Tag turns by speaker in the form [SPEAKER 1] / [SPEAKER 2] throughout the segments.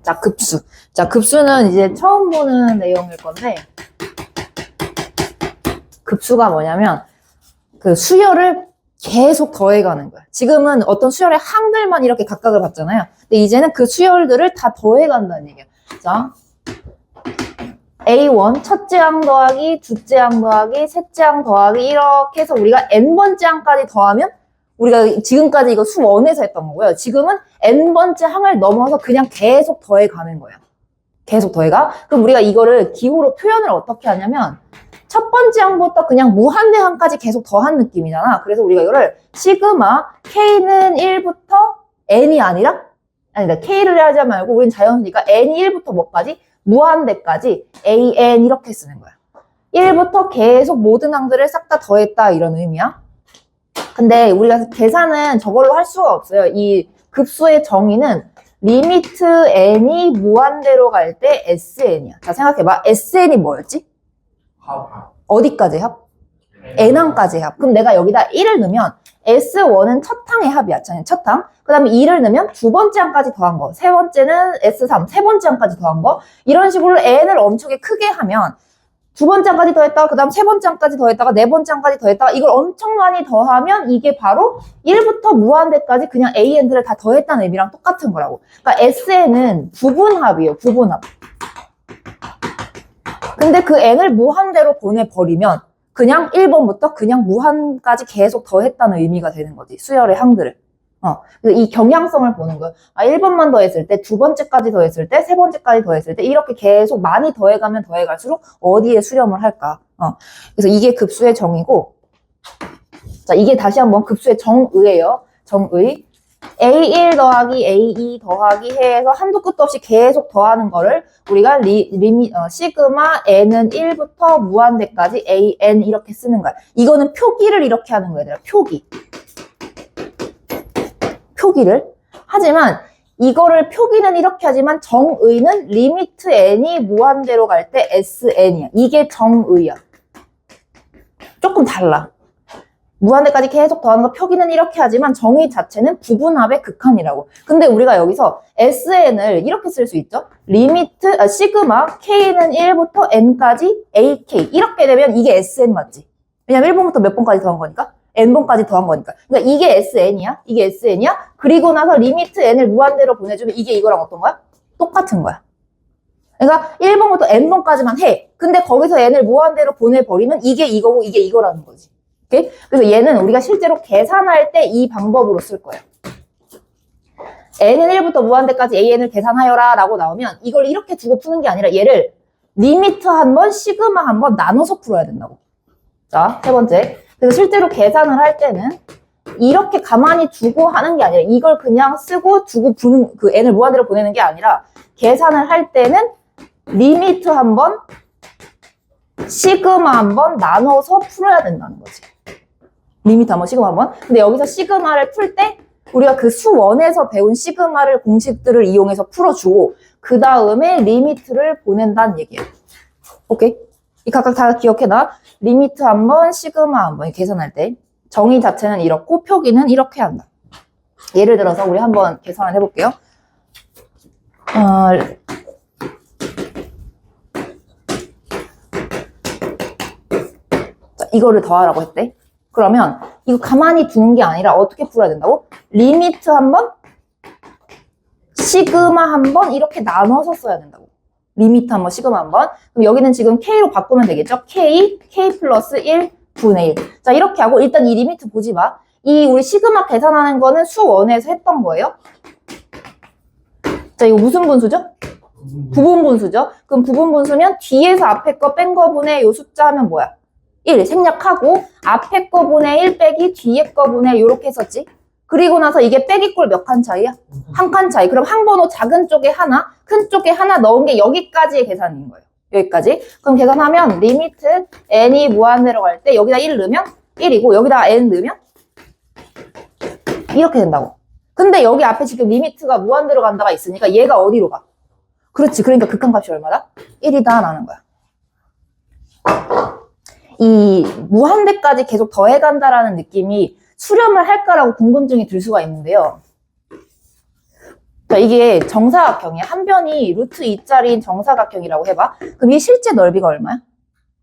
[SPEAKER 1] 자, 급수. 자, 급수는 이제 처음 보는 내용일 건데, 급수가 뭐냐면, 그 수열을 계속 더해가는 거야. 지금은 어떤 수열의 항들만 이렇게 각각을 봤잖아요. 근데 이제는 그 수열들을 다 더해간다는 얘기야. 자, A1, 첫째 항 더하기, 둘째 항 더하기, 셋째 항 더하기, 이렇게 해서 우리가 N번째 항까지 더하면, 우리가 지금까지 이거 수1에서 했던 거고요. 지금은 N번째 항을 넘어서 그냥 계속 더해가는 거예요. 계속 더해가. 그럼 우리가 이거를 기호로 표현을 어떻게 하냐면, 첫 번째 항부터 그냥 무한대 항까지 계속 더한 느낌이잖아. 그래서 우리가 이거를 시그마 K는 1부터 N이 아니라 K를 하지 말고 우린 자연수니까 N이 1부터 뭐까지? 무한대까지 AN 이렇게 쓰는 거야. 1부터 계속 모든 항들을 싹 다 더했다 이런 의미야. 근데 우리가 계산은 저걸로 할 수가 없어요. 이 급수의 정의는 리미트 N이 무한대로 갈 때 SN이야. 자, 생각해봐. SN이 뭐였지?
[SPEAKER 2] 합.
[SPEAKER 1] 어디까지 합? N항까지 합. 그럼 내가 여기다 1을 넣으면 S1은 첫 항의 합이야. 첫 항. 그 다음에 2를 넣으면 두 번째 항까지 더한 거. 세 번째는 S3, 세 번째 항까지 더한 거. 이런 식으로 N을 엄청 크게 하면 두 번째 항까지 더했다가 그 다음 세 번째 항까지 더했다가 네 번째 항까지 더했다가 이걸 엄청 많이 더하면 이게 바로 1부터 무한대까지 그냥 AN들을 다 더했다는 의미랑 똑같은 거라고. 그러니까 SN은 부분합이에요. 부분합. 근데 그 n을 무한대로 보내버리면 그냥 1번부터 그냥 무한까지 계속 더했다는 의미가 되는 거지. 수열의 항들을. 그래서 이 경향성을 보는 거예요. 1번만 더했을 때, 두 번째까지 더했을 때, 세 번째까지 더했을 때 이렇게 계속 많이 더해가면 더해갈수록 어디에 수렴을 할까. 그래서 이게 급수의 정의고, 자, 이게 다시 한번 급수의 정의예요. 정의. A1 더하기 A2 더하기 해서 한도 끝도 없이 계속 더하는 거를 우리가 시그마 N은 1부터 무한대까지 AN 이렇게 쓰는 거야. 이거는 표기를 이렇게 하는 거야, 얘들아. 표기를. 하지만 이거를 표기는 이렇게 하지만 정의는 리미트 N이 무한대로 갈 때 SN이야. 이게 정의야. 조금 달라. 무한대까지 계속 더하는 거 표기는 이렇게 하지만 정의 자체는 부분합의 극한이라고. 근데 우리가 여기서 SN을 이렇게 쓸 수 있죠? 시그마 K는 1부터 N까지 AK 이렇게 되면 이게 SN 맞지? 왜냐면 1번부터 몇 번까지 더한 거니까? N번까지 더한 거니까. 그러니까 이게 SN이야? 이게 SN이야? 그리고 나서 리미트 N을 무한대로 보내주면 이게 이거랑 어떤 거야? 똑같은 거야. 그러니까 1번부터 N번까지만 해. 근데 거기서 N을 무한대로 보내버리면 이게 이거고 이게 이거라는 거지. 오케이? 그래서 얘는 우리가 실제로 계산할 때 이 방법으로 쓸 거예요. n은 1부터 무한대까지 an을 계산하여라 라고 나오면 이걸 이렇게 두고 푸는 게 아니라 얘를 리미트 한 번, 시그마 한 번 나눠서 풀어야 된다고. 자, 세 번째. 그래서 실제로 계산을 할 때는 이렇게 가만히 두고 하는 게 아니라 이걸 그냥 쓰고 두고 푸는, 그 n을 무한대로 보내는 게 아니라 계산을 할 때는 리미트 한 번, 시그마 한 번 나눠서 풀어야 된다는 거지. 리미트 한 번, 시그마 한 번. 근데 여기서 시그마를 풀 때 우리가 그 수1에서 배운 시그마를 공식들을 이용해서 풀어주고 그 다음에 리미트를 보낸다는 얘기예요. 오케이? 이 각각 다 기억해놔. 리미트 한 번, 시그마 한 번 계산할 때 정의 자체는 이렇고 표기는 이렇게 한다. 예를 들어서 우리 한번 계산을 해볼게요. 자, 이거를 더하라고 했대. 그러면 이거 가만히 두는 게 아니라 어떻게 풀어야 된다고? 리미트 한 번, 시그마 한 번 이렇게 나눠서 써야 된다고. 리미트 한 번, 시그마 한 번. 그럼 여기는 지금 K로 바꾸면 되겠죠? K 플러스 1, 분의 1. 자, 이렇게 하고 일단 이 리미트 보지 마. 이 우리 시그마 계산하는 거는 수1에서 했던 거예요. 자, 이거 무슨 분수죠? 부분 분수죠? 그럼 부분 분수면 뒤에서 앞에 거 뺀 거분의 요 숫자 하면 뭐야? 1 생략하고 앞에 거분의 1 빼기 뒤에 거분의 이렇게 했었지. 그리고 나서 이게 빼기 꼴 몇 칸 차이야? 한 칸 차이. 그럼 항번호 작은 쪽에 하나, 큰 쪽에 하나 넣은 게 여기까지의 계산인 거예요. 여기까지. 그럼 계산하면 리미트 n이 무한대로 갈 때 여기다 1 넣으면 1이고 여기다 n 넣으면 이렇게 된다고. 근데 여기 앞에 지금 리미트가 무한대로 간다가 있으니까 얘가 어디로 가? 그렇지. 그러니까 극한값이 얼마다? 1이다 라는 거야. 이 무한대까지 계속 더해간다라는 느낌이 수렴을 할까라고 궁금증이 들 수가 있는데요. 자, 이게 정사각형이야. 한 변이 루트 2짜리인 정사각형이라고 해봐. 그럼 이 실제 넓이가 얼마야?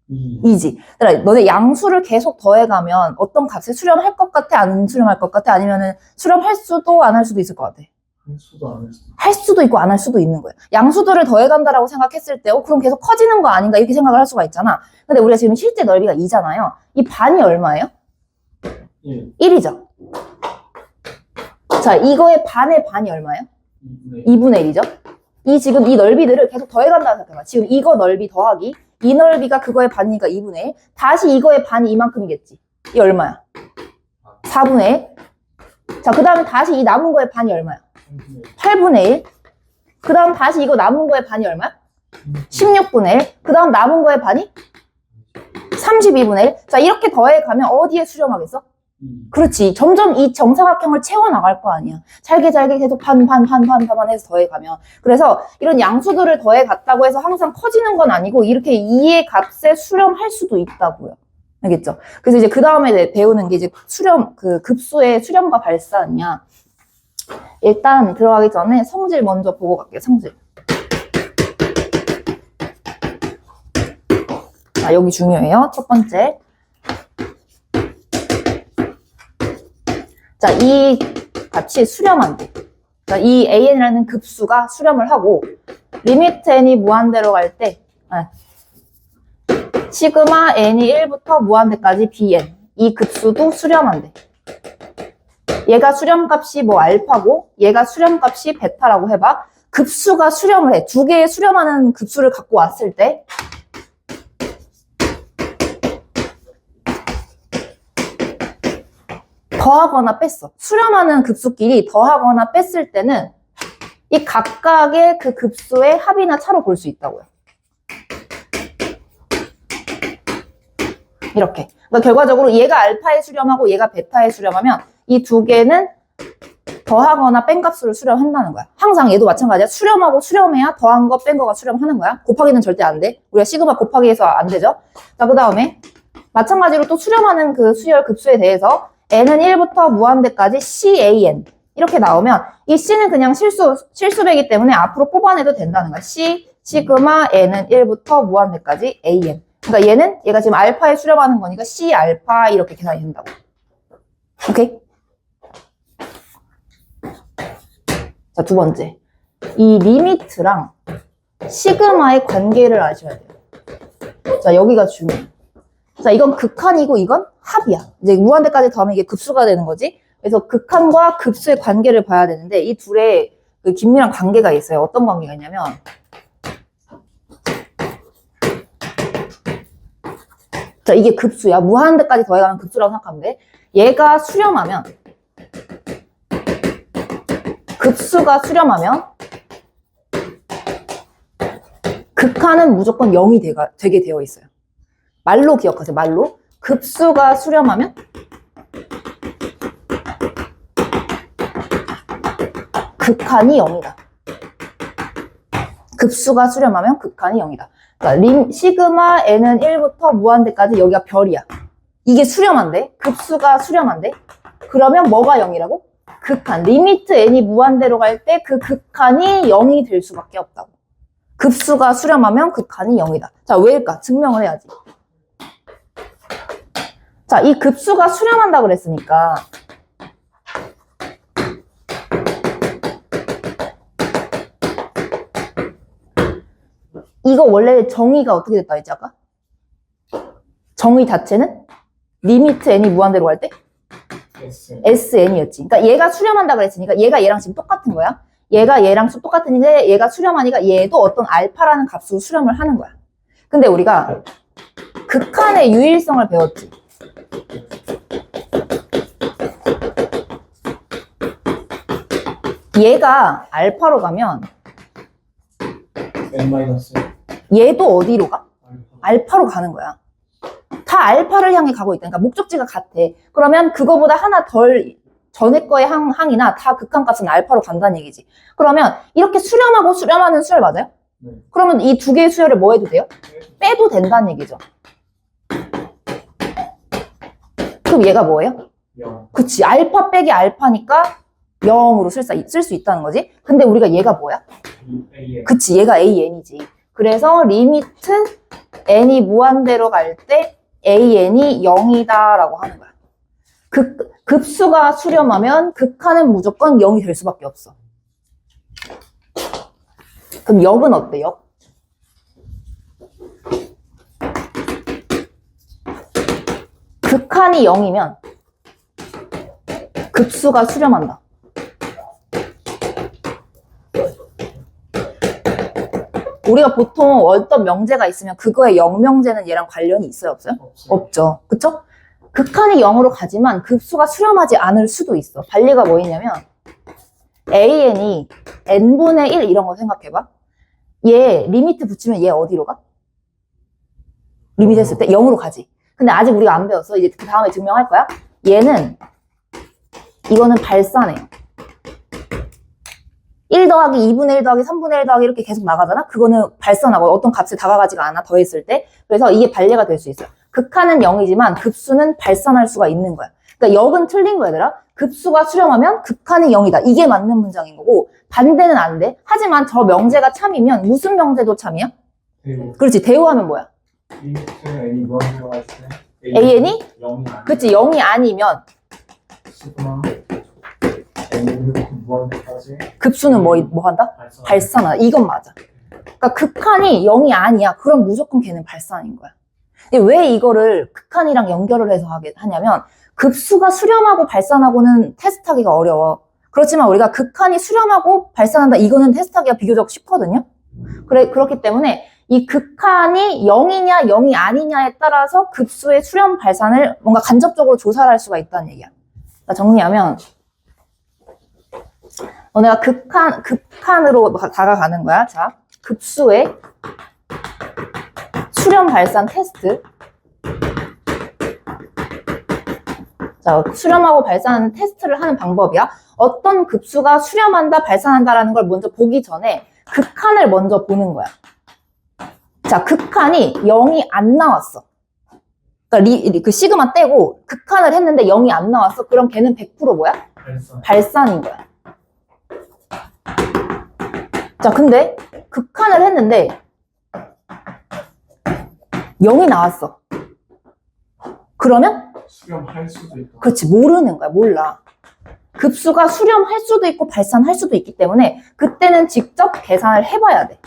[SPEAKER 1] 2지. 그러니까 너네 양수를 계속 더해가면 어떤 값에 수렴할 것 같아? 안 수렴할 것 같아? 아니면은 수렴할 수도 안 할 수도 있을 것 같아?
[SPEAKER 2] 할 수도 안 할 수도.
[SPEAKER 1] 할 수도 있고 안 할 수도 있는 거야. 양수들을 더해간다라고 생각했을 때 그럼 계속 커지는 거 아닌가 이렇게 생각을 할 수가 있잖아. 근데 우리가 지금 실제 넓이가 2잖아요. 이 반이 얼마예요? 1이죠. 자, 이거의 반의 반이 얼마예요? 2분의 1이죠. 지금 이 넓이들을 계속 더해간다고 생각해봐. 지금 이거 넓이 더하기 이 넓이가 그거의 반이니까 2분의 1. 다시 이거의 반이 이만큼이겠지. 이 얼마야? 4분의 1. 자, 그 다음에 다시 이 남은 거의 반이 얼마야? 8분의 1. 그 다음 다시 이거 남은 거의 반이 얼마야? 16분의 1. 그 다음 남은 거의 반이? 32분의 1. 자, 이렇게 더해가면 어디에 수렴하겠어? 그렇지. 점점 이 정사각형을 채워나갈 거 아니야. 잘게 계속 반 해서 더해가면. 그래서 이런 양수들을 더해갔다고 해서 항상 커지는 건 아니고 이렇게 2의 값에 수렴할 수도 있다고요. 알겠죠? 그래서 이제 그 다음에 배우는 게 이제 수렴, 그 급수의 수렴과 발산이야. 일단 들어가기 전에 성질 먼저 보고 갈게요. 성질. 자, 여기 중요해요. 첫 번째. 자, 이 값이 수렴한대. 자, 이 an이라는 급수가 수렴을 하고 리미트 n이 무한대로 갈 때 시그마 n이 1부터 무한대까지 bn 이 급수도 수렴한대. 얘가 수렴값이 뭐 알파고 얘가 수렴값이 베타라고 해봐. 급수가 수렴을 해. 두 개의 수렴하는 급수를 갖고 왔을 때 더하거나 뺐어. 수렴하는 급수끼리 더하거나 뺐을 때는 이 각각의 그 급수의 합이나 차로 볼 수 있다고요. 이렇게. 그러니까 결과적으로 얘가 알파에 수렴하고 얘가 베타에 수렴하면 이 두 개는 더하거나 뺀 값으로 수렴한다는 거야. 항상 얘도 마찬가지야. 수렴하고 수렴해야 더한 거 뺀 거가 수렴하는 거야. 곱하기는 절대 안 돼. 우리가 시그마 곱하기해서 안 되죠. 자, 그 다음에 마찬가지로 또 수렴하는 그 수열 급수에 대해서 n은 1부터 무한대까지 CAN 이렇게 나오면 이 C는 그냥 실수배기 때문에 앞으로 뽑아내도 된다는 거야. C, 시그마, n은 1부터 무한대까지 AN. 그러니까 얘가 지금 알파에 수렴하는 거니까 C 알파 이렇게 계산이 된다고. 오케이? 자, 두 번째. 이 리미트랑 시그마의 관계를 아셔야 돼요. 자, 여기가 중요해. 자, 이건 극한이고 이건 합이야. 이제 무한대까지 더하면 이게 급수가 되는 거지. 그래서 극한과 급수의 관계를 봐야 되는데 이 둘의 그 긴밀한 관계가 있어요. 어떤 관계가 있냐면 자, 이게 급수야. 무한대까지 더해가면 급수라고 생각하면 돼. 얘가 수렴하면 급수가 수렴하면 극한은 무조건 0이 되게 되어 있어요. 말로 기억하세요. 말로. 급수가 수렴하면 극한이 0이다. 급수가 수렴하면 극한이 0이다. 그러니까 시그마 n은 1부터 무한대까지 여기가 별이야. 이게 수렴한데? 급수가 수렴한데? 그러면 뭐가 0이라고? 극한. 리미트 n이 무한대로 갈 때 그 극한이 0이 될 수밖에 없다고. 급수가 수렴하면 극한이 0이다. 자, 왜일까? 증명을 해야지. 자, 이 급수가 수렴한다 그랬으니까 이거 원래 정의가 어떻게 됐다 했지 아까? 정의 자체는 리미트 n이 무한대로 갈 때 SN이었지. 그러니까 얘가 수렴한다 그랬으니까 얘가 얘랑 지금 똑같은 거야. 얘가 얘랑 똑같은데 얘가 수렴하니까 얘도 어떤 알파라는 값으로 수렴을 하는 거야. 근데 우리가 극한의 유일성을 배웠지. 얘가 알파로 가면
[SPEAKER 2] N-.
[SPEAKER 1] 얘도 어디로 가? 알파로 가는 거야. 다 알파를 향해 가고 있다. 그러니까 목적지가 같아. 그러면 그거보다 하나 덜 전에 거의 항이나 다 극한값은 알파로 간다는 얘기지. 그러면 이렇게 수렴하고 수렴하는 수열 맞아요?
[SPEAKER 2] 네.
[SPEAKER 1] 그러면 이 두 개의 수열을 뭐 해도 돼요? 빼도 된다는 얘기죠. 그럼 얘가 뭐예요?
[SPEAKER 2] 0.
[SPEAKER 1] 그치. 알파 빼기 알파니까 0으로 쓸 수 있다는 거지. 근데 우리가 얘가 뭐야?
[SPEAKER 2] AN.
[SPEAKER 1] 그치, 얘가 AN이지. 그래서 리미트 n이 무한대로 갈 때 AN이 0이다라고 하는 거야. 급수가 수렴하면 극한은 무조건 0이 될 수밖에 없어. 그럼 역은 어때, 역? 극한이 0이면 급수가 수렴한다. 우리가 보통 어떤 명제가 있으면 그거의 영명제는 얘랑 관련이 있어요, 없어요? 없죠. 그쵸? 극한이 0으로 가지만 급수가 수렴하지 않을 수도 있어. 반리가 뭐 있냐면 AN이 n분의 1 이런 거 생각해봐. 얘 리미트 붙이면 얘 어디로 가? 리미트 했을 때 0으로 가지. 근데 아직 우리가 안 배웠어. 이제 그 다음에 증명할 거야. 얘는 이거는 발산해요. 1 더하기 2분의 1 더하기 3분의 1 더하기 이렇게 계속 나가잖아? 그거는 발산하고 어떤 값에 다가가지가 않아, 더했을 때. 그래서 이게 반례가 될 수 있어요. 극한은 0이지만 급수는 발산할 수가 있는 거야. 그러니까 역은 틀린 거야, 얘들아. 급수가 수렴하면 극한이 0이다. 이게 맞는 문장인 거고, 반대는 안 돼. 하지만 저 명제가 참이면 무슨 명제도 참이야?
[SPEAKER 2] 대우.
[SPEAKER 1] 그렇지, 대우하면 뭐야?
[SPEAKER 2] 리미트 n이 무한대로 갈 때
[SPEAKER 1] AN이?
[SPEAKER 2] 0이 아니면
[SPEAKER 1] 그렇지, 0이 아니면
[SPEAKER 2] 시그마 n이 무한대까지
[SPEAKER 1] 급수는 뭐 한다? 발산하다. 이건 맞아. 그러니까 극한이 0이 아니야. 그럼 무조건 걔는 발산인 거야. 근데 왜 이거를 극한이랑 연결을 해서 하냐면 급수가 수렴하고 발산하고는 테스트하기가 어려워. 그렇지만 우리가 극한이 수렴하고 발산한다. 이거는 테스트하기가 비교적 쉽거든요. 그렇기 때문에 이 극한이 0이냐 0이 아니냐에 따라서 급수의 수렴 발산을 뭔가 간접적으로 조사를 할 수가 있다는 얘기야. 그러니까 정리하면 너네가 극한으로 다가가는 거야. 자, 급수의 수렴 발산 테스트. 자, 수렴하고 발산하는 테스트를 하는 방법이야. 어떤 급수가 수렴한다, 발산한다라는 걸 먼저 보기 전에 극한을 먼저 보는 거야. 자, 극한이 0이 안 나왔어. 그러니까 그 시그마 떼고 극한을 했는데 0이 안 나왔어. 그럼 걔는 100% 뭐야? 발산인 거야. 자, 근데 극한을 했는데 0이 나왔어. 그러면?
[SPEAKER 2] 수렴할 수도 있고.
[SPEAKER 1] 그렇지, 모르는 거야, 몰라. 급수가 수렴할 수도 있고 발산할 수도 있기 때문에 그때는 직접 계산을 해봐야 돼.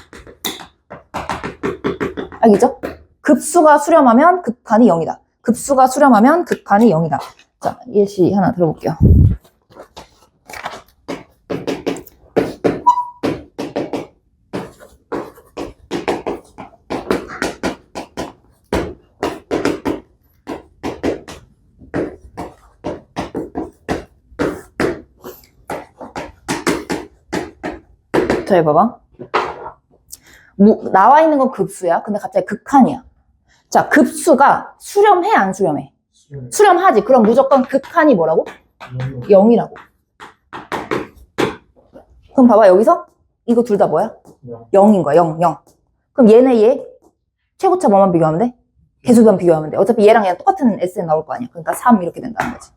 [SPEAKER 1] 알겠죠? 급수가 수렴하면 극한이 0이다. 급수가 수렴하면 극한이 0이다. 자, 예시 하나 들어볼게요. 자, 해봐봐. 나와 있는 건 급수야. 근데 갑자기 극한이야. 자, 급수가 수렴해, 안 수렴해? 수렴하지. 그럼 무조건 극한이 뭐라고? 0이라고. 그럼 봐봐, 여기서 이거 둘 다 뭐야? 0인 거야, 0, 0. 그럼 얘 최고차 뭐만 비교하면 돼? 개수만 비교하면 돼. 어차피 얘랑 얘랑 똑같은 SN 나올 거 아니야. 그러니까 3 이렇게 된다는 거지.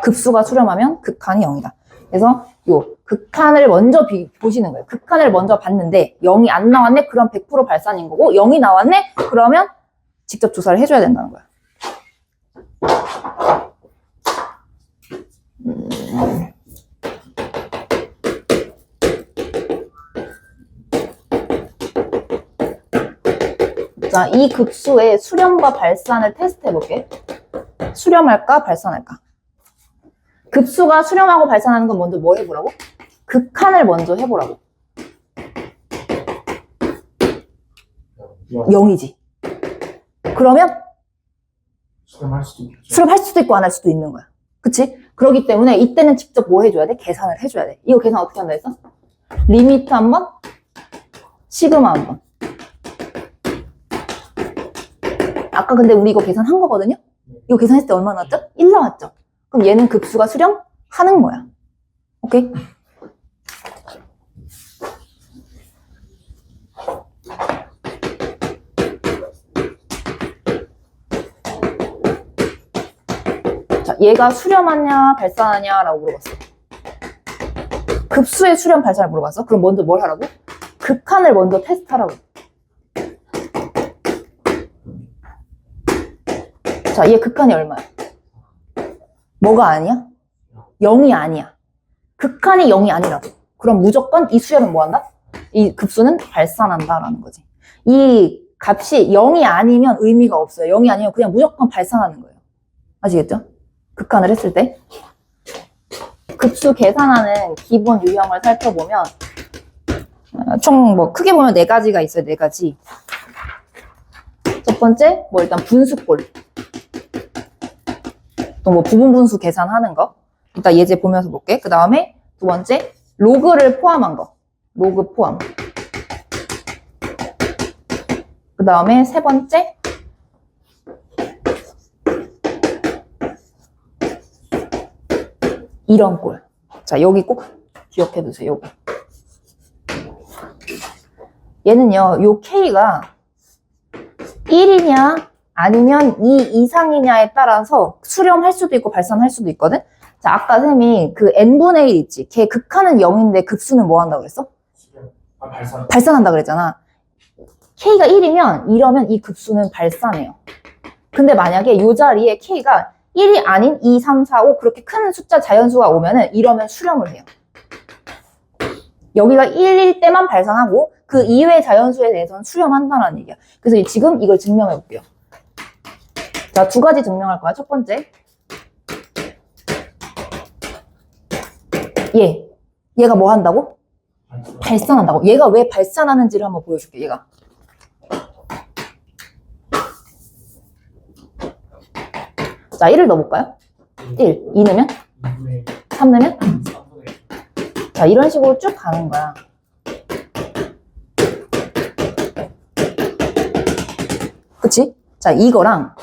[SPEAKER 1] 급수가 수렴하면 극한이 0이다. 그래서 요 극한을 먼저 보시는 거예요. 극한을 먼저 봤는데 0이 안 나왔네? 그럼 100% 발산인 거고 0이 나왔네? 그러면 직접 조사를 해줘야 된다는 거야. 자, 이 급수의 수렴과 발산을 테스트해볼게. 수렴할까? 발산할까? 급수가 수렴하고 발산하는 건 먼저 뭐 해보라고? 극한을 먼저 해보라고. 0이지. 그러면
[SPEAKER 2] 수렴할 수도 있겠죠.
[SPEAKER 1] 수렴할 수도 있고 안 할 수도 있는 거야. 그치? 그렇기 때문에 이때는 직접 뭐 해줘야 돼? 계산을 해줘야 돼. 이거 계산 어떻게 한다 했어? 리미트 한 번, 시그마 한 번. 아까 근데 우리 이거 계산한 거거든요? 이거 계산했을 때 얼마 나왔죠? 1 나왔죠? 그럼 얘는 급수가 수렴하는 거야. 오케이? 자, 얘가 수렴하냐 발산하냐 라고 물어봤어. 급수의 수렴 발산을 물어봤어? 그럼 먼저 뭘 하라고? 극한을 먼저 테스트하라고. 자, 얘 극한이 얼마야? 뭐가 아니야? 0이 아니야. 극한이 0이 아니라고. 그럼 무조건 이 수렴은 뭐 한다? 이 급수는 발산한다라는 거지. 이 값이 0이 아니면 의미가 없어요. 0이 아니면 그냥 무조건 발산하는 거예요. 아시겠죠? 극한을 했을 때. 급수 계산하는 기본 유형을 살펴보면 총 뭐 크게 보면 4가지가 있어요. 4가지. 첫 번째 뭐 일단 분수꼴. 또 뭐 부분 분수 계산하는 거. 일단 예제 보면서 볼게. 그 다음에 두 번째 로그를 포함한 거. 로그 포함. 그 다음에 세 번째 이런 꼴. 자, 여기 꼭 기억해 두세요. 요거. 얘는요, 요 K가 1이냐 아니면 2 이상이냐에 따라서 수렴할 수도 있고 발산할 수도 있거든? 자, 아까 쌤이 그 n분의 1 있지? 걔 극한은 0인데 급수는 뭐 한다고 그랬어? 발산한다 그랬잖아. K가 1이면 이러면 이 급수는 발산해요. 근데 만약에 이 자리에 K가 1이 아닌 2, 3, 4, 5 그렇게 큰 숫자 자연수가 오면은 이러면 수렴을 해요. 여기가 1일 때만 발산하고 그 이외의 자연수에 대해서는 수렴한다는 얘기야. 그래서 지금 이걸 증명해 볼게요. 자, 2가지 증명할 거야. 첫 번째. 얘가 뭐 한다고? 발산한다고. 얘가 왜 발산하는지를 한번 보여줄게. 얘가. 자, 1을 넣어볼까요? 1. 2 넣으면? 3 넣으면? 자, 이런 식으로 쭉 가는 거야. 그치? 자, 이거랑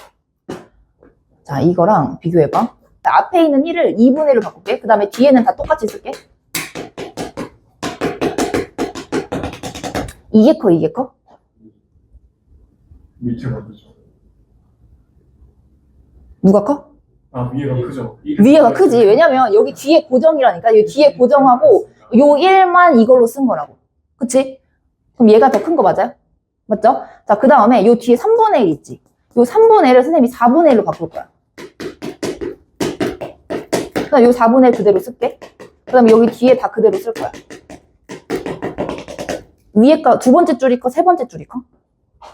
[SPEAKER 1] 비교해봐. 자, 앞에 있는 1을 2분의 1로 바꿀게. 그 다음에 뒤에는 다 똑같이 쓸게. 이게 커, 이게 커?
[SPEAKER 2] 밑에가 크죠.
[SPEAKER 1] 누가 커?
[SPEAKER 2] 아, 위에가 크죠.
[SPEAKER 1] 위에가 크지. 왜냐면 여기 뒤에 고정이라니까. 여기 뒤에 고정하고 요 1만 이걸로 쓴 거라고. 그치? 그럼 얘가 더 큰 거 맞아요? 맞죠? 자, 그 다음에 요 뒤에 3분의 1 있지? 요 3분의 1을 선생님이 4분의 1로 바꿀 거야. 그럼 요 4분의 1 그대로 쓸게. 그 다음에 여기 뒤에 다 그대로 쓸 거야. 위에가 두 번째 줄이 커, 세 번째 줄이 커?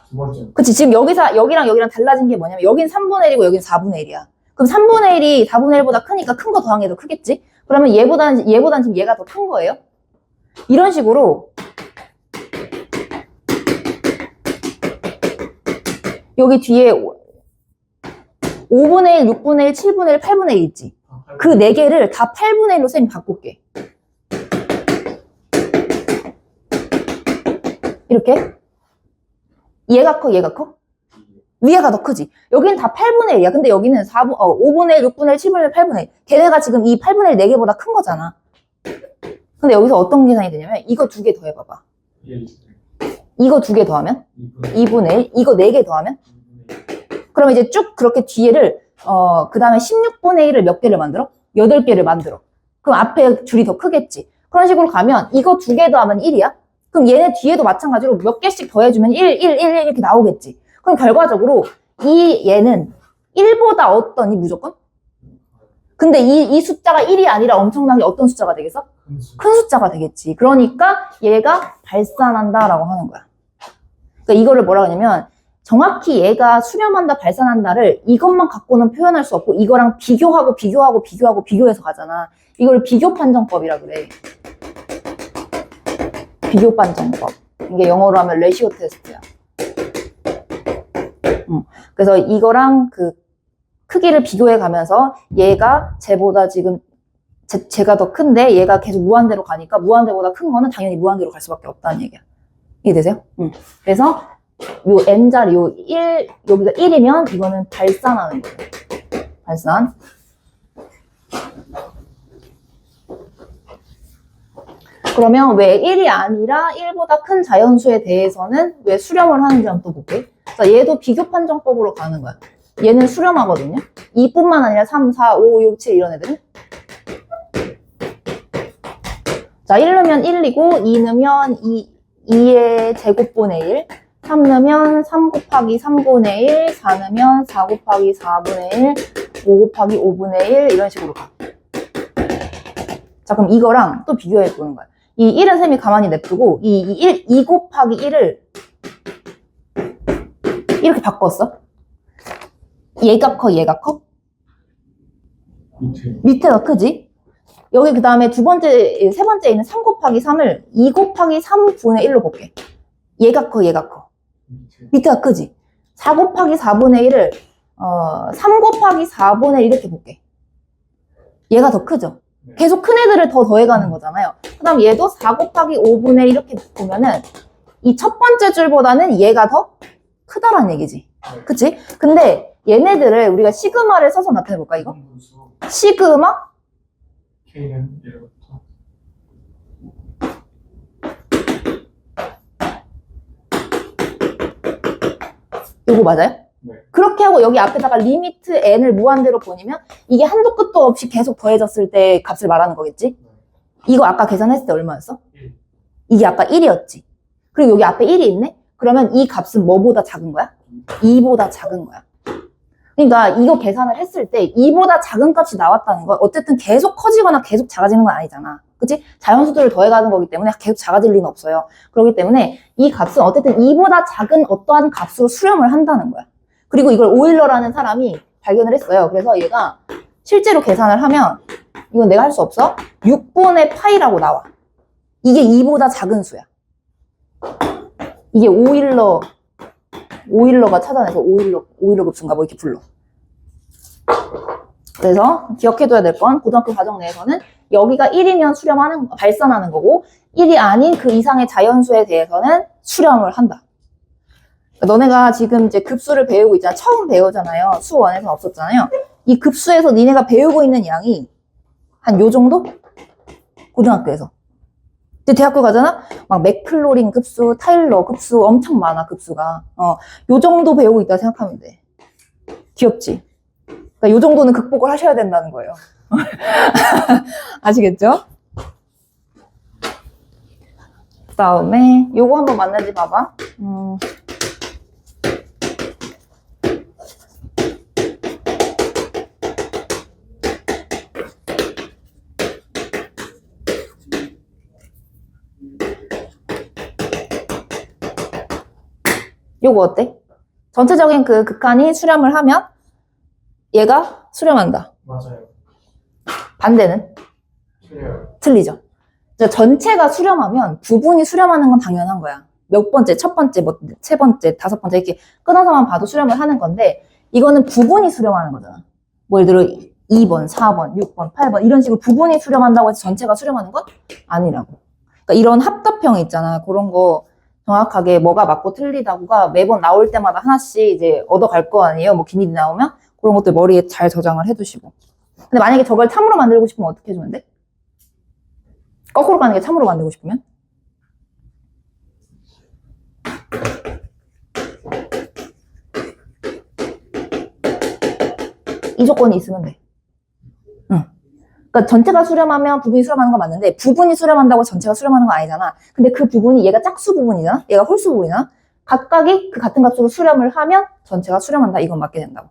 [SPEAKER 2] 두 번째.
[SPEAKER 1] 그치? 지금 여기랑 달라진 게 뭐냐면 여긴 3분의 1이고 여긴 4분의 1이야. 그럼 3분의 1이 4분의 1보다 크니까 큰 거 더한 게 더 크겠지? 그러면 얘보다는 지금 얘가 더 큰 거예요? 이런 식으로 여기 뒤에 5분의 1, 6분의 1, 7분의 1, 8분의 1 있지? 그 4개를 다 8분의 1로 쌤이 바꿀게. 이렇게. 얘가 커, 얘가 커? 위에가 더 크지? 여기는 다 8분의 1이야. 근데 여기는 5분의 1, 6분의 1, 7분의 1, 8분의 1. 걔네가 지금 이 8분의 1 4개보다 큰 거잖아. 근데 여기서 어떤 계산이 되냐면 이거 2개 더해봐봐. 이거 2개 더하면 2분의 1. 이거 4개 더하면? 그럼 이제 쭉 그렇게 뒤에를 그 다음에 16분의 1을 몇 개를 만들어? 8개를 만들어. 그럼 앞에 줄이 더 크겠지. 그런 식으로 가면 이거 2개 더하면 1이야? 그럼 얘네 뒤에도 마찬가지로 몇 개씩 더해주면 1, 1, 1, 1 이렇게 나오겠지. 그럼 결과적으로 얘는 1보다 어떠니 무조건? 근데 이 숫자가 1이 아니라 엄청나게 어떤 숫자가 되겠어? 큰 숫자가 되겠지. 그러니까 얘가 발산한다라고 하는 거야. 그러니까 이거를 뭐라 하냐면 정확히 얘가 수렴한다, 발산한다를 이것만 갖고는 표현할 수 없고 이거랑 비교해서 가잖아. 이걸 비교 판정법이라 그래. 비교 판정법. 이게 영어로 하면 레시오 테스트야. 그래서 이거랑 그 크기를 비교해 가면서 얘가 쟤보다 지금 쟤가 더 큰데 얘가 계속 무한대로 가니까 무한대보다 큰 거는 당연히 무한대로 갈 수밖에 없다는 얘기야. 이해되세요? 그래서 요 n자리 요 1 여기가 1이면 이거는 발산하는 거예요. 발산. 그러면 왜 1이 아니라 1보다 큰 자연수에 대해서는 왜 수렴을 하는지 한번 또 볼게. 자, 얘도 비교 판정법으로 가는 거야. 얘는 수렴하거든요. 2뿐만 아니라 3, 4, 5, 6, 7 이런 애들은. 자, 1 넣으면 1이고, 2 넣으면 2의 제곱분의 1, 3 넣으면 3 곱하기 3분의 1, 4 넣으면 4 곱하기 4분의 1, 5 곱하기 5분의 1, 이런 식으로 가. 자, 그럼 이거랑 또 비교해 보는 거야. 이 1은 셈이 가만히 냅두고, 2 곱하기 1을 이렇게 바꿨어. 얘가 커, 얘가 커?
[SPEAKER 2] 밑에.
[SPEAKER 1] 밑에가 크지? 여기 그 다음에 세 번째에 있는 3 곱하기 3을 2 곱하기 3분의 1로 볼게. 얘가 커, 얘가 커.
[SPEAKER 2] 밑에.
[SPEAKER 1] 밑에가 크지? 4 곱하기 4분의 1을 3 곱하기 4분의 1 이렇게 볼게. 얘가 더 크죠?
[SPEAKER 2] 네.
[SPEAKER 1] 계속 큰 애들을 더 더해가는 거잖아요. 그 다음 얘도 4 곱하기 5분의 1 이렇게 보면은 이 첫 번째 줄보다는 얘가 더 크다라는 얘기지.
[SPEAKER 2] 네.
[SPEAKER 1] 그치? 근데 얘네들을 우리가 시그마를 써서 나타내볼까, 이거?
[SPEAKER 2] 분수.
[SPEAKER 1] 시그마?
[SPEAKER 2] K는 얘로부터.
[SPEAKER 1] 이거 맞아요?
[SPEAKER 2] 네.
[SPEAKER 1] 그렇게 하고 여기 앞에다가 리미트 n을 무한대로 보내면 이게 한도 끝도 없이 계속 더해졌을 때 값을 말하는 거겠지?
[SPEAKER 2] 네.
[SPEAKER 1] 이거 아까 계산했을 때 얼마였어?
[SPEAKER 2] 1.
[SPEAKER 1] 이게 아까 1이었지. 그리고 여기 앞에 1이 있네? 그러면 이 값은 뭐보다 작은 거야? 2보다 작은 거야. 그러니까 이거 계산을 했을 때 2보다 작은 값이 나왔다는 건 어쨌든 계속 커지거나 계속 작아지는 건 아니잖아. 그치? 자연수들을 더해가는 거기 때문에 계속 작아질 리는 없어요. 그렇기 때문에 이 값은 어쨌든 2보다 작은 어떠한 값으로 수렴을 한다는 거야. 그리고 이걸 오일러라는 사람이 발견을 했어요. 그래서 얘가 실제로 계산을 하면 이건 내가 할 수 없어. 6분의 파이라고 나와. 이게 2보다 작은 수야. 이게 오일러가 찾아내서 오일러 급수인가 뭐 이렇게 불러. 그래서 기억해둬야 될 건 고등학교 과정 내에서는 여기가 1이면 발산하는 거고 1이 아닌 그 이상의 자연수에 대해서는 수렴을 한다. 너네가 지금 이제 급수를 배우고 있잖아. 처음 배우잖아요. 수1에서는 없었잖아요. 이 급수에서 니네가 배우고 있는 양이 한 요 정도? 고등학교에서. 이제 대학교 가잖아? 막 맥클로린 급수, 타일러 급수 엄청 많아, 급수가. 요 정도 배우고 있다 생각하면 돼. 귀엽지? 그러니까 요 정도는 극복을 하셔야 된다는 거예요. 아시겠죠? 그 다음에 요거 한번 맞는지 봐봐. 요거 어때? 전체적인 그 극한이 수렴을 하면 얘가 수렴한다.
[SPEAKER 2] 맞아요.
[SPEAKER 1] 반대는?
[SPEAKER 2] 틀려요.
[SPEAKER 1] 틀리죠. 전체가 수렴하면 부분이 수렴하는 건 당연한 거야. 몇 번째, 첫 번째, 뭐, 세 번째, 다섯 번째 이렇게 끊어서만 봐도 수렴을 하는 건데 이거는 부분이 수렴하는 거잖아. 뭐 예를 들어 2번, 4번, 6번, 8번 이런 식으로 부분이 수렴한다고 해서 전체가 수렴하는 건 아니라고. 그러니까 이런 합답형 있잖아. 그런 거 정확하게 뭐가 맞고 틀리다고가 매번 나올 때마다 하나씩 이제 얻어갈 거 아니에요. 뭐 긴 일이 나오면 그런 것들 머리에 잘 저장을 해두시고. 근데 만약에 저걸 참으로 만들고 싶으면 어떻게 해주면 돼? 거꾸로 가는 게 참으로 만들고 싶으면? 이 조건이 있으면 돼. 응. 그러니까 전체가 수렴하면 부분이 수렴하는 건 맞는데 부분이 수렴한다고 전체가 수렴하는 건 아니잖아. 근데 그 부분이 얘가 짝수 부분이잖아. 얘가 홀수 부분이잖아. 각각이 그 같은 값으로 수렴을 하면 전체가 수렴한다. 이건 맞게 된다고.